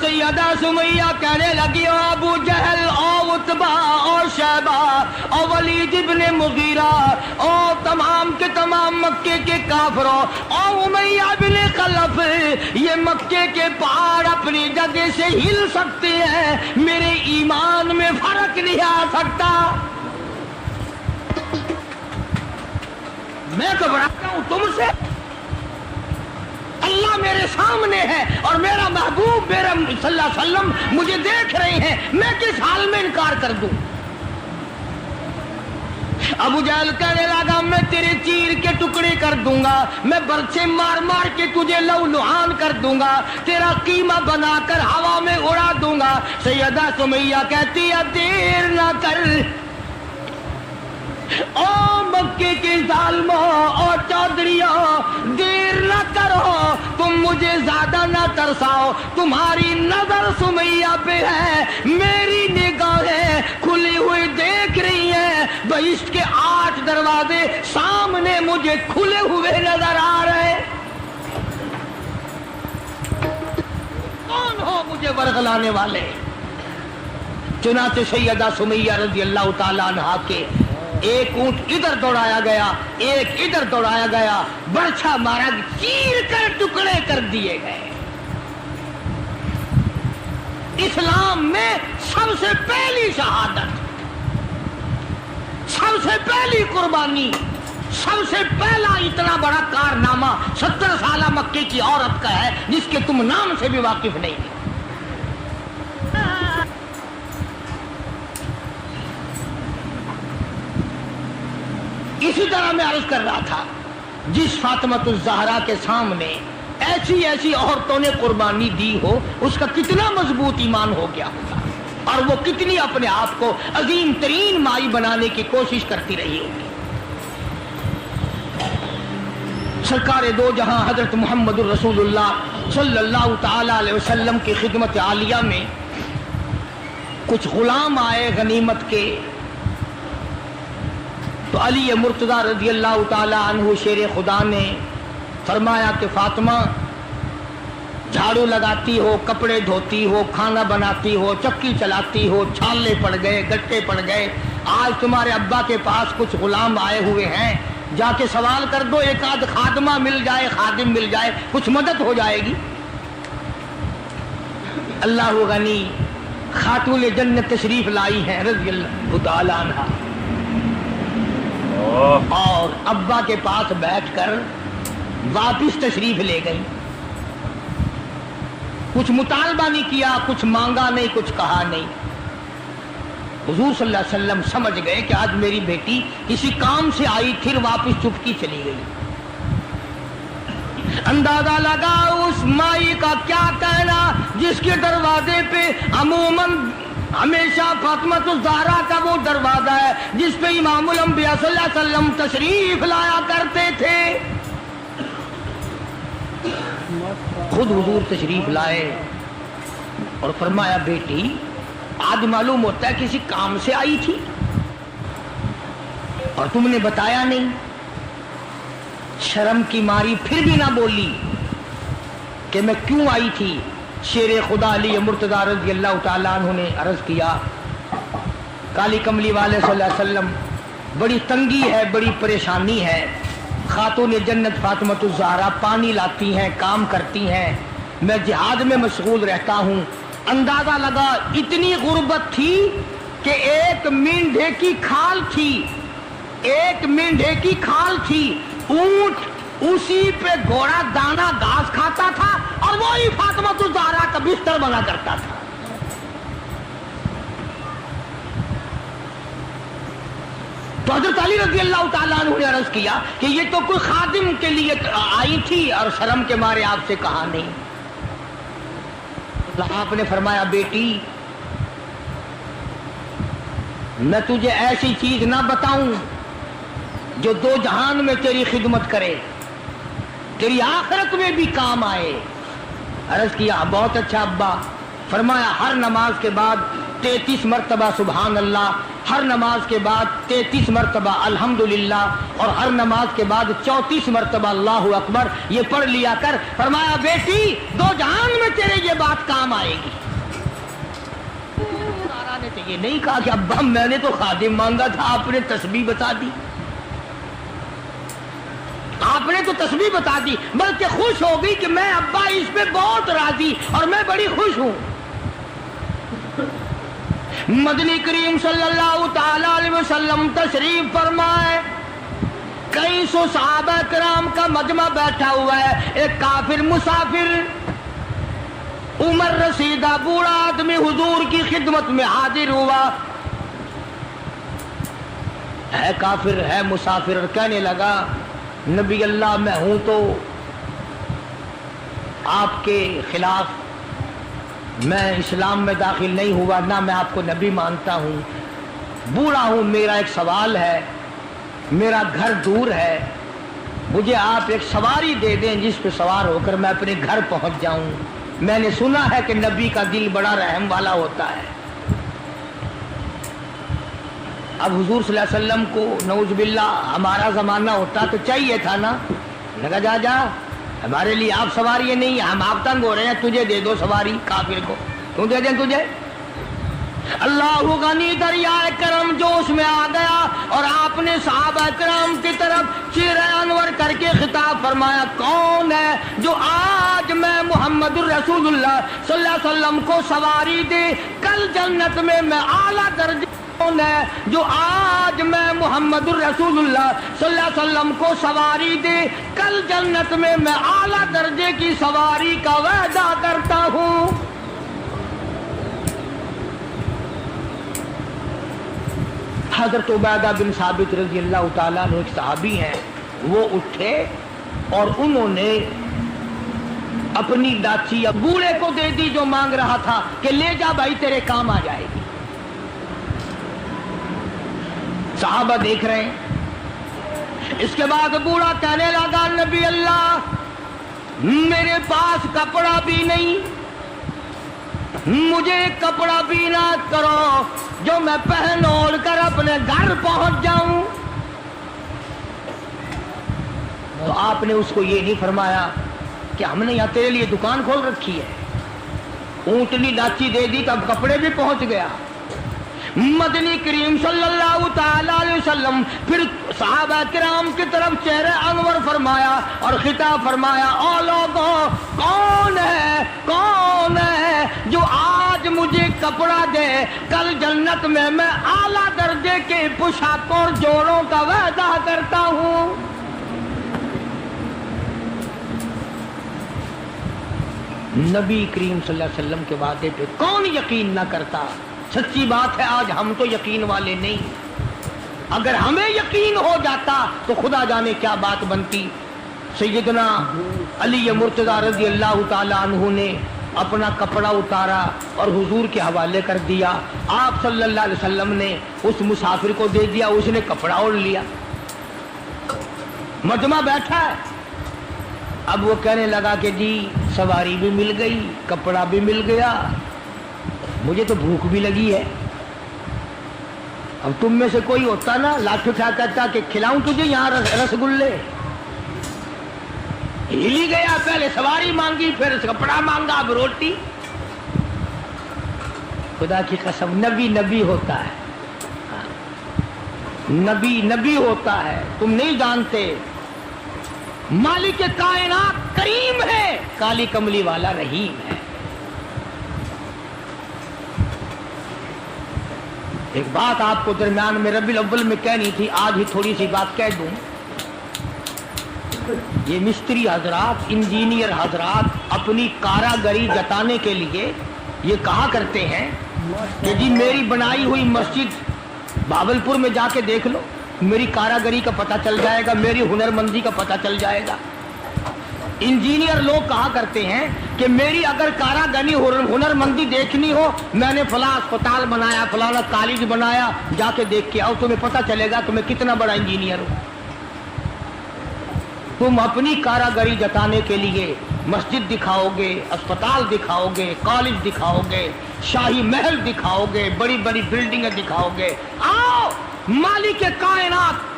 سیدہ سمیہ کہنے لگی او ابو جہل, او عتبہ, او شیبہ, او ولید ابن مغیرہ, او تمام کے تمام مکے کے کافروں, او امیہ بن خلف, یہ مکے کے پہاڑ اپنی جگہ سے ہل سکتے ہیں، میرے ایمان میں فرق نہیں آ سکتا۔ میں گھبراتا ہوں تم سے، اللہ میرے سامنے ہے اور میرا محبوب میرا صلی اللہ علیہ وسلم مجھے دیکھ رہے ہیں، میں کس حال میں انکار کر دوں؟ ابو جہل کہنے لگا میں تیرے چیر کے ٹکڑے کر دوں گا، میں برچے مار مار کے تجھے لو لہان کر دوں گا، تیرا قیمہ بنا کر ہوا میں اڑا دوں گا۔ سیدہ سمیہ کہتی ہے دیر نہ کر او مکے کے ظالموں اور چودھریوں، دیر نہ کرو، تم مجھے زیادہ نہ ترساؤ، تمہاری نظر سمیہ پہ ہے، میری نگاہیں کھلی ہوئی دیکھ رہی ہیں، بہشت کے 8 دروازے سامنے مجھے کھلے ہوئے نظر آ رہے، کون ہو مجھے ورغلانے والے؟ چنانچہ سیدہ سمیہ رضی اللہ تعالیٰ عنہا کے ایک اونٹ ادھر دوڑایا گیا، ایک ادھر دوڑایا گیا، برچھا مارا، چیر کر ٹکڑے کر دیے گئے۔ اسلام میں سب سے پہلی شہادت، سب سے پہلی قربانی، سب سے پہلا اتنا بڑا کارنامہ 70 سالہ مکے کی عورت کا ہے جس کے تم نام سے بھی واقف نہیں ہیں۔ اسی طرح میں عرض کر رہا تھا، جس فاطمۃ الزہرا کے سامنے ایسی ایسی عورتوں نے قربانی دی ہو، اس کا کتنا مضبوط ایمان ہو گیا ہوگا، اور وہ کتنی اپنے آپ کو عظیم ترین مائی بنانے کی کوشش کرتی رہی ہوگی۔ سرکار دو جہاں حضرت محمد الرسول اللہ صلی اللہ تعالی علیہ وسلم کی خدمت عالیہ میں کچھ غلام آئے غنیمت کے، تو علی مرتضیٰ رضی اللہ تعالی عنہ شیر خدا نے فرمایا کہ فاطمہ، جھاڑو لگاتی ہو، کپڑے دھوتی ہو، کھانا بناتی ہو، چکی چلاتی ہو، چھالے پڑ گئے، گٹے پڑ گئے، آج تمہارے ابا کے پاس کچھ غلام آئے ہوئے ہیں، جا کے سوال کر دو، ایک آدھ خادمہ مل جائے، خادم مل جائے، کچھ مدد ہو جائے گی۔ اللہ غنی خاتون جنت تشریف لائی ہیں رضی اللہ تعالی عنہ، اور ابا کے پاس بیٹھ کر واپس تشریف لے گئی، کچھ مطالبہ نہیں کیا، کچھ مانگا نہیں، کچھ کہا نہیں۔ حضور صلی اللہ علیہ وسلم سمجھ گئے کہ آج میری بیٹی کسی کام سے آئی، پھر واپس چپکی چلی گئی۔ اندازہ لگا اس مائی کا کیا کہنا جس کے دروازے پہ عموماً ہمیشہ فاطمۃ الزہرا کا وہ دروازہ ہے جس پہ امام الانبیاء صلی اللہ علیہ وسلم تشریف لایا کرتے تھے۔ خود حضور تشریف لائے اور فرمایا بیٹی، آج معلوم ہوتا ہے کسی کام سے آئی تھی اور تم نے بتایا نہیں۔ شرم کی ماری پھر بھی نہ بولی کہ میں کیوں آئی تھی۔ شیر خدا علی مرتضیٰ رضی اللہ تعالیٰ عنہ نے عرض کیا، کالی کملی والے صلی اللہ علیہ وسلم، بڑی تنگی ہے، بڑی پریشانی ہے، خاتون جنت فاطمۃ الزہرا پانی لاتی ہیں، کام کرتی ہیں، میں جہاد میں مشغول رہتا ہوں۔ اندازہ لگا اتنی غربت تھی کہ ایک مینڈھے کی کھال تھی، ایک مینڈھے کی کھال تھی، اونٹ اسی پہ گھوڑا دانا گھاس کھاتا تھا اور وہی فاطمۃ الزہرا کا بستر بنا کرتا تھا۔ تو حضرت علی رضی اللہ تعالیٰ عنہ نے عرض کیا کہ یہ تو کوئی خادم کے لیے آئی تھی اور شرم کے مارے آپ سے کہا نہیں۔ آپ نے فرمایا بیٹی، میں تجھے ایسی چیز نہ بتاؤں جو دو جہان میں تیری خدمت کرے، تیری آخرت میں بھی کام آئے۔ عرض کیا بہت اچھا ابا۔ فرمایا ہر نماز کے بعد 33 مرتبہ سبحان اللہ، ہر نماز کے بعد 33 مرتبہ الحمدللہ، اور ہر نماز کے بعد 34 مرتبہ اللہ اکبر، یہ پڑھ لیا کر۔ فرمایا بیٹی، دو جہان میں تیرے یہ بات کام آئے گی۔ سارا نے تو یہ نہیں کہا کہ ابا میں نے تو خادم مانگا تھا، آپ نے تسبیح بتا دی۔ آپ آپ نے تو تسبیح بتا دی، بلکہ خوش ہو گئی کہ میں ابا اس پہ بہت راضی اور میں بڑی خوش ہوں۔ مدنی کریم صلی اللہ تعالی علیہ وسلم تشریف فرمائے، کئی سو صحابہ کرام کا مجمع بیٹھا ہوا ہے، ایک کافر مسافر عمر رسیدہ بوڑھا آدمی حضور کی خدمت میں حاضر ہوا، ہے کافر ہے مسافر، اور کہنے لگا نبی اللہ میں ہوں تو آپ کے خلاف میں اسلام میں داخل نہیں ہوا، نہ میں آپ کو نبی مانتا ہوں، بوڑھا ہوں، میرا ایک سوال ہے، میرا گھر دور ہے، مجھے آپ ایک سواری دے دیں جس پہ سوار ہو کر میں اپنے گھر پہنچ جاؤں، میں نے سنا ہے کہ نبی کا دل بڑا رحم والا ہوتا ہے۔ اب حضور صلی اللہ علیہ وسلم کو نعوذ باللہ ہمارا زمانہ ہوتا تو چاہیے تھا نا، لگا جا جا ہمارے لیے آپ سواری نہیں، ہم آپ تنگ ہو رہے ہیں، تجھے دے دو سواری، کافر کو کیوں دے دیں تجھے؟ اللہ غنی دریائے کرم جوش میں آ گیا اور آپ نے صحابہ کرام کی طرف چہرہ انور کر کے خطاب فرمایا، کون ہے جو آج میں محمد الرسول اللہ صلی اللہ علیہ وسلم کو سواری دے کل جنت میں اعلیٰ درجے، کون ہے جو آج میں محمد الرسول اللہ صلی اللہ علیہ وسلم کو سواری دے کل جنت میں اعلیٰ درجے کی سواری کا وعدہ کرتا ہوں۔ حضرت عبیدہ بن ثابت رضی اللہ تعالیٰ عنہ ایک صحابی ہیں، وہ اٹھے اور انہوں نے اپنی ڈاچی بوڑھے کو دے دی جو مانگ رہا تھا کہ لے جا بھائی تیرے کام آ جائے گی۔ صحابہ دیکھ رہے ہیں، اس کے بعد بوڑھا کہنے لگا نبی اللہ میرے پاس کپڑا بھی نہیں، مجھے کپڑا بھی نہ کرو جو میں پہن اوڑھ کر اپنے گھر پہنچ جاؤں۔ تو آپ نے اس کو یہ نہیں فرمایا کہ ہم نے یہاں تیرے لیے دکان کھول رکھی ہے، اونٹنی ڈاچی دے دی تو اب کپڑے بھی پہنچ گیا۔ مدنی کریم صلی اللہ تعالی علیہ وسلم پھر صحابہ کرام کی طرف چہرہ انور فرمایا اور خطاب فرمایا، او لوگوں کون ہے جو آج مجھے کپڑا دے کل جنت میں اعلیٰ درجے کے پوشاکوں اور جوڑوں کا وعدہ کرتا ہوں۔ نبی کریم صلی اللہ علیہ وسلم کے وعدے پہ کون یقین نہ کرتا؟ سچی بات ہے آج ہم تو یقین والے نہیں، اگر ہمیں یقین ہو جاتا تو خدا جانے کیا بات بنتی۔ سیدنا علی مرتضیٰ رضی اللہ تعالی عنہ نے اپنا کپڑا اتارا اور حضور کے حوالے کر دیا، آپ صلی اللہ علیہ وسلم نے اس مسافر کو دے دیا، اس نے کپڑا اوڑھ لیا، مجمع بیٹھا ہے۔ اب وہ کہنے لگا کہ جی سواری بھی مل گئی، کپڑا بھی مل گیا، مجھے تو بھوک بھی لگی ہے، اب تم میں سے کوئی ہوتا نا لاٹھی اٹھا کہتا کہ کھلاؤں تجھے یہاں رسگلے، ہلی گیا، پہلے سواری مانگی پھر کپڑا مانگا اب روٹی۔ خدا کی قسم نبی ہوتا ہے، نبی ہوتا ہے، تم نہیں جانتے۔ مالک کائنات کریم ہے، کالی کملی والا رحیم ہے۔ ایک بات آپ کو درمیان میں ربیع الاول میں کہنی تھی، آج ہی تھوڑی سی بات کہہ دوں۔ یہ مستری حضرات، انجینئر حضرات اپنی کاراگری جتانے کے لیے یہ کہا کرتے ہیں کہ جی میری بنائی ہوئی مسجد بھاولپور میں جا کے دیکھ لو، میری کاراگری کا پتہ چل جائے گا، میری ہنرمندی کا پتہ چل جائے گا۔ انجینئر لوگ کہا کرتے ہیں کہ میری اگر کاراگری ہنرمندی دیکھنی ہو، میں نے فلاں اسپتال بنایا، فلاں کالج بنایا، جا کے دیکھ کے آؤ، تمہیں پتہ چلے گا تمہیں کتنا بڑا انجینئر ہو۔ تم اپنی کاراگری جتانے کے لیے مسجد دکھاؤ گے، اسپتال دکھاؤ گے، کالج دکھاؤ گے، شاہی محل دکھاؤ گے، بڑی بڑی بلڈنگیں دکھاؤ گے۔ آؤ مالک کائنات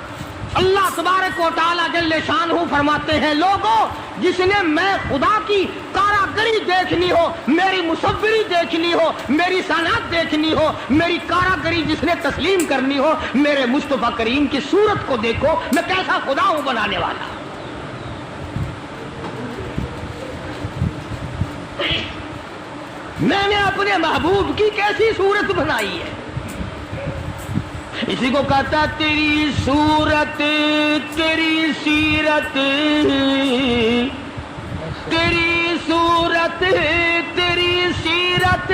اللہ تبارک و تعالیٰ جل شانہ فرماتے ہیں، لوگوں جس نے میں خدا کی کاراگری دیکھنی ہو، میری مصوری دیکھنی ہو، میری صنعت دیکھنی ہو، میری کاراگری جس نے تسلیم کرنی ہو، میرے مصطفیٰ کریم کی صورت کو دیکھو، میں کیسا خدا ہوں بنانے والا۔ میں نے اپنے محبوب کی کیسی صورت بنائی ہے. اسی کو کہتا تیری صورت تیری سیرت تیری صورت تیری سیرت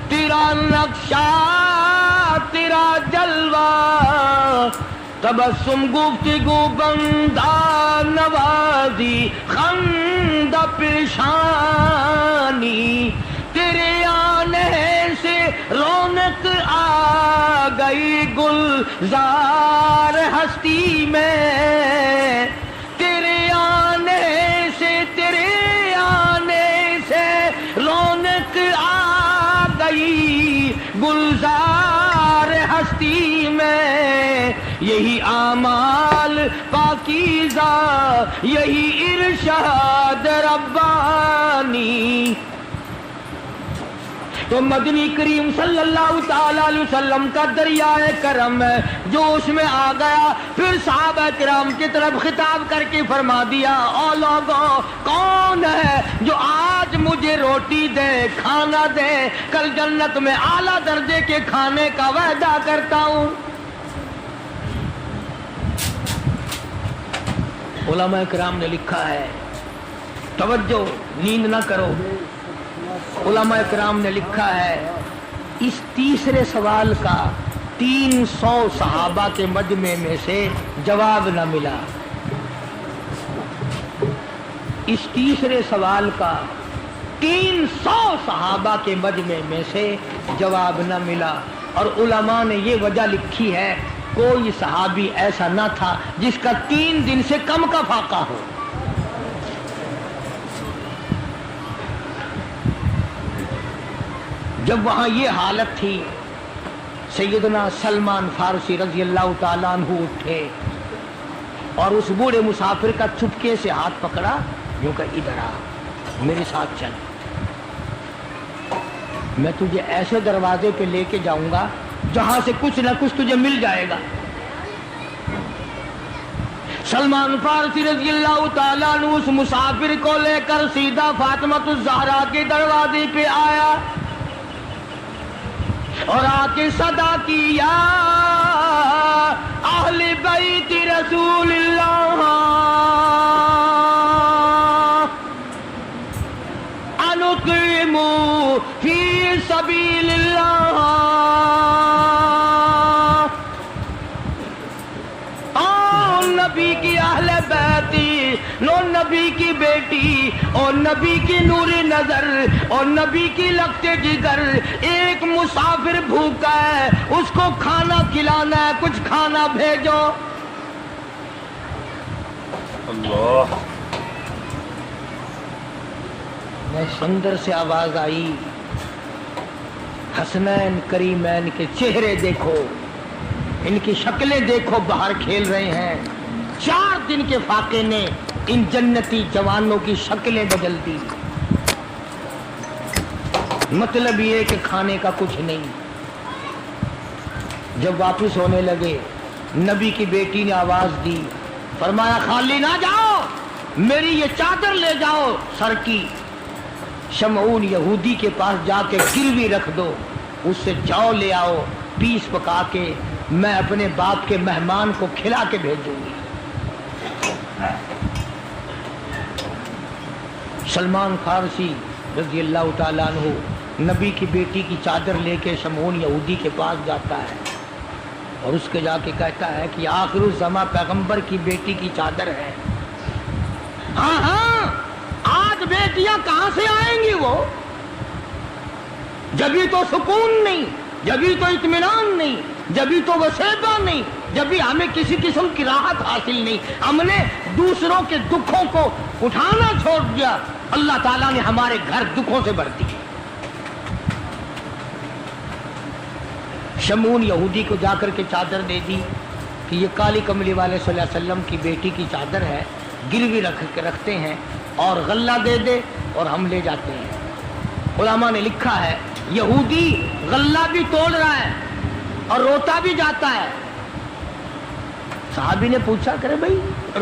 تیرا نقشہ تیرا جلوہ تبسم گفتگو بندہ نوازی خندہ پیشانی تیرے آنے سے رونق آ گئی گلزار ہستی میں تیرے آنے سے رونق آ گئی گلزار ہستی میں یہی اعمال پاکیزہ یہی ارشاد ربانی. تو مدنی کریم صلی اللہ تعالی علیہ وسلم کا دریائے کرم ہے جو اس میں آ گیا. پھر صحابہ کرام کی طرف خطاب کر کے فرما دیا او لوگوں کون ہے جو آج مجھے روٹی دے کھانا دے کل جنت میں اعلیٰ درجے کے کھانے کا وعدہ کرتا ہوں. علماء کرام نے لکھا ہے توجہ نیند نہ کرو. علماء کرام نے لکھا ہے اس تیسرے سوال کا 300 صحابہ کے مجمع میں سے جواب نہ ملا. اس تیسرے سوال کا 300 صحابہ کے مجمع میں سے جواب نہ ملا. اور علماء نے یہ وجہ لکھی ہے کوئی صحابی ایسا نہ تھا جس کا 3 دن سے کم کا فاقہ ہو. جب وہاں یہ حالت تھی سیدنا سلمان فارسی رضی اللہ تعالیٰ عنہ اٹھے اور اس بوڑھے مسافر کا چپکے سے ہاتھ پکڑا یوں کہ ادھر آ میرے ساتھ چل میں تجھے ایسے دروازے پہ لے کے جاؤں گا جہاں سے کچھ نہ کچھ تجھے مل جائے گا. سلمان فارسی رضی اللہ تعالیٰ عنہ اس مسافر کو لے کر سیدھا فاطمۃ الزہرا کے دروازے پہ آیا اور آ کے صدا کی یا اہل بیت رسول اللہ انقیموا فی سبیل اللہ. نبی کی اہل بیتی نو نبی کی بیٹی اور نبی کی نور نظر اور نبی کی لگتے جگر ایک مسافر بھوکا ہے اس کو کھانا کھلانا ہے کچھ کھانا بھیجو. اللہ اندر سے آواز آئی حسنین کریمین کے چہرے دیکھو ان کی شکلیں دیکھو باہر کھیل رہے ہیں. 4 دن کے فاقے نے ان جنتی جوانوں کی شکلیں بدل دی. مطلب یہ کہ کھانے کا کچھ نہیں. جب واپس ہونے لگے نبی کی بیٹی نے آواز دی فرمایا خالی نہ جاؤ میری یہ چادر لے جاؤ سر کی شمعون یہودی کے پاس جا کے گروی رکھ دو اس سے جو لے آؤ پیس پکا کے میں اپنے باپ کے مہمان کو کھلا کے بھیجوں گی. سلمان فارسی رضی اللہ تعالیٰ عنہ نبی کی بیٹی کی چادر لے کے شمعون یہودی کے پاس جاتا ہے اور اس کے جا کے کہتا ہے کہ آخر الزماں پیغمبر کی بیٹی کی چادر ہے. ہاں ہاں آج بیٹیاں کہاں سے آئیں گی وہ جبھی تو سکون نہیں جبھی تو اطمینان نہیں جبھی تو وسیبہ نہیں جبھی ہمیں کسی قسم کی راحت حاصل نہیں. ہم نے دوسروں کے دکھوں کو اٹھانا چھوڑ دیا اللہ تعالیٰ نے ہمارے گھر دکھوں سے بھر دی. شمعون یہودی کو جا کر کے چادر دے دی کہ یہ کالی کملی والے صلی اللہ علیہ وسلم کی بیٹی کی چادر ہے گروی رکھ کے رکھتے ہیں اور غلہ دے دے اور ہم لے جاتے ہیں. علماء نے لکھا ہے یہودی غلہ بھی توڑ رہا ہے اور روتا بھی جاتا ہے. صحابی نے پوچھا کرے بھائی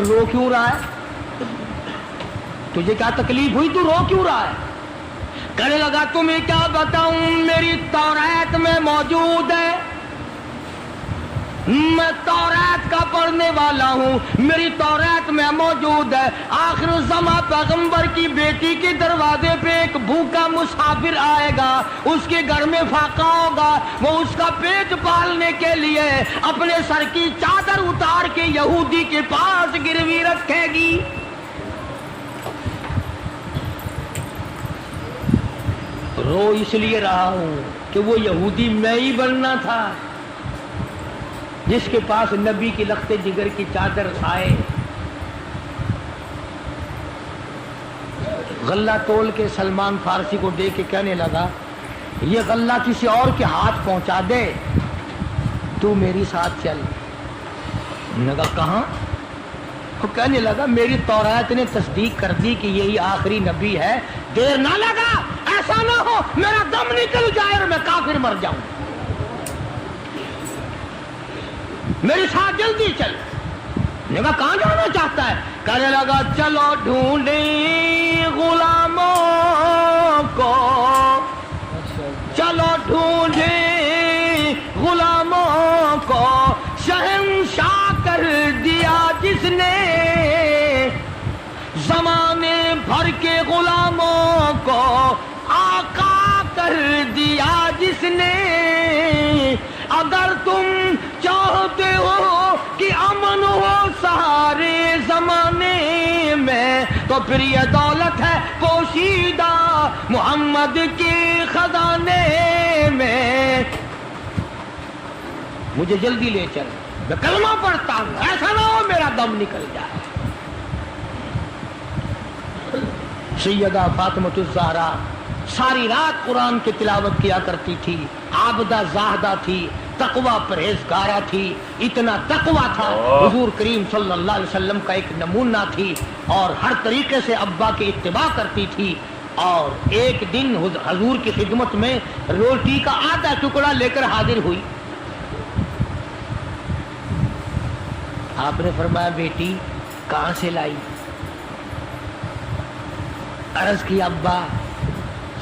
رو کیوں رہا ہے تجھے کیا تکلیف ہوئی، تو رو کیوں رہا ہے؟ کہنے لگا تمہیں کیا بتاؤں، میری تورات میں موجود ہے، میں تورات کا پڑھنے والا ہوں، میری تورات میں موجود ہے آخر الزماں پیغمبر کی بیٹی کے دروازے پہ ایک بھوکا مسافر آئے گا، اس کے گھر میں فاقہ ہوگا، وہ اس کا پیٹ پالنے کے لیے اپنے سر کی چادر اتار کے یہودی کے پاس گروی رکھے گی۔ رو اس لیے رہا ہوں کہ وہ یہودی میں ہی بننا تھا جس کے پاس نبی کی لخت جگر کی چادر آئے۔ غلہ تول کے سلمان فارسی کو دے کے کہنے لگا یہ غلہ کسی اور کے ہاتھ پہنچا دے، تو میری ساتھ چل۔ نے کہا کہاں؟ وہ کہنے لگا میری تورات نے تصدیق کر دی کہ یہی آخری نبی ہے، دیر نہ لگا، ایسا نہ ہو میرا دم نکل جائے اور میں کافر مر جاؤں، میری ساتھ جلدی چل۔ نے کہا کہاں جانا چاہتا ہے؟ کہنے لگا چلو ڈھونڈیں غلاموں کو، چلو ڈھونڈیں غلاموں کو، شہنشاہ کر دیا جس نے زمانے بھر کے غلاموں کو، آقا کر دیا جس نے۔ اگر تم چاہتے ہو کہ امن ہو سارے زمانے میں تو پھر یہ دولت ہے پوشیدہ محمد کے خزانے میں، مجھے جلدی لے چل، میں کلمہ پڑھتا ہوں، ایسا نہ ہو میرا دم نکل جائے۔ سیدہ فاطمۃ الزہرا ساری رات قرآن کی تلاوت کیا کرتی تھی، عابدہ زاہدہ تھی، تقوی پرہیزگارہ تھی، اتنا تقوی تھا حضور کریم صلی اللہ علیہ وسلم کا ایک نمونہ تھی، اور ہر طریقے سے ابا کی اتباع کرتی تھی۔ اور ایک دن حضور کی خدمت میں روٹی کا آدھا ٹکڑا لے کر حاضر ہوئی۔ آپ نے فرمایا بیٹی کہاں سے لائی؟ عرض کی ابا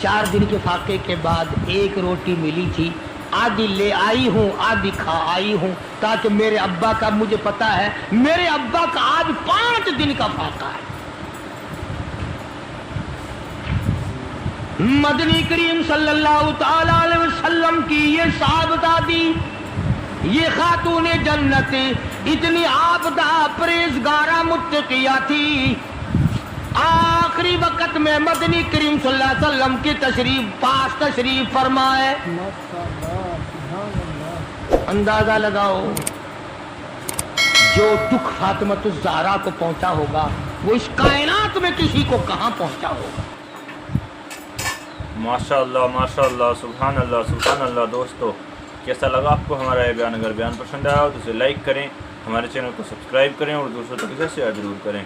4 دن کے فاقے کے بعد ایک روٹی ملی تھی، آدھی لے آئی ہوں آدھی کھا آئی ہوں، تاکہ میرے ابا کا، مجھے پتا ہے میرے ابا کا آج 5 دن کا فاقہ ہے۔ مدنی کریم صلی اللہ تعالی علیہ وسلم کی یہ صاحبزادی، یہ خاتون جنت اتنی عابدہ پرہیزگارہ متقیہ تھی، آخری وقت میں مدنی کریم صلی اللہ علیہ وسلم کی تشریف فرمائے۔ اندازہ لگاؤ جو دکھ فاطمۃ الزہرا کو پہنچا ہوگا وہ اس کائنات میں کسی کو کہاں پہنچا ہوگا۔ ماشاءاللہ، سبحان اللہ۔ دوستو کیسا لگا آپ کو ہمارا یہ بیان؟ اگر بیان پسند آیا ہو تو اسے لائک کریں، ہمارے چینل کو سبسکرائب کریں اور دوسروں تک اسے شیئر ضرور کریں۔